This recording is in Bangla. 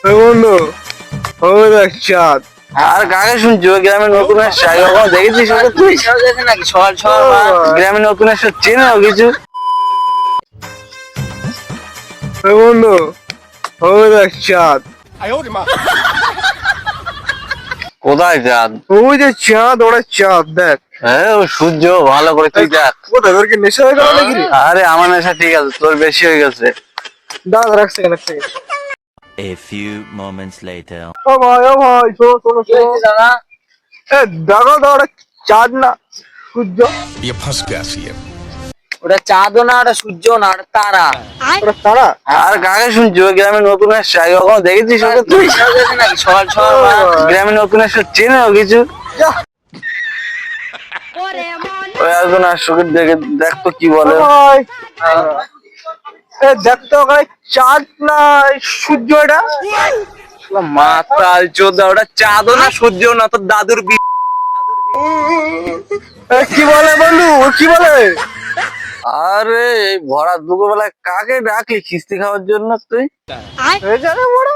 এ বন্ধু, ওই দেখ চাঁদ। আর কাকে শুনছি? ওই গ্রামে নতুন এসছে, আগে কখনো দেখেছিস ওকে তুই? নাকি সকাল সকাল গ্রামে নতুন এসছে, চেনে ও কিছু? এ বন্ধু, ওই দেখ চাঁদ। কোথায় চাঁদ? ওই যে চাঁদ, ওরা চাঁদ দেখ। হ্যাঁ, ও সূর্য, ভালো করে তুই দেখ। কোথায় তোর কি নেশা হয়ে গেল নাকি রে? আরে আমার নেশা ঠিক আছে, তোর বেশি হয়ে গেছে। দাঁড়া দাঁড়া, এক সেকেন্ড এক second. A few moments later. ও ভাই শোনো শোনো শোনো। দাদা এ দেখো তো, ওরা চাঁদ না সূর্য। ये फंस गया सीएम। ওটা চাঁদও না, ওটা সূর্য না, ওটা তারা। ওরা তারা। আর কাকে শুনছি? ওই গ্রামে নতুন এসছে, আগে কখনো দেখেছিস ওকে তুই? নাকি সকাল সকাল গ্রামে নতুন এসছে, চেনে ও কিছু? যা। ওই একজন আসুক, দেখে দেখ তো কি ও বলে। ভাই, এ দেখ তো, ওখানে চাঁদ না সূর্য এটা। মাতাল চোদা, ওটা চাঁদও না সূর্যও না, তোর দাদুর এ কি বলে বন্ধু, ও কি বলে? আরে এই ভরা দুপুরবেলায় কাকে ডাকলি খিস্তি খাওয়ার জন্য তুই? এ জানে বড়।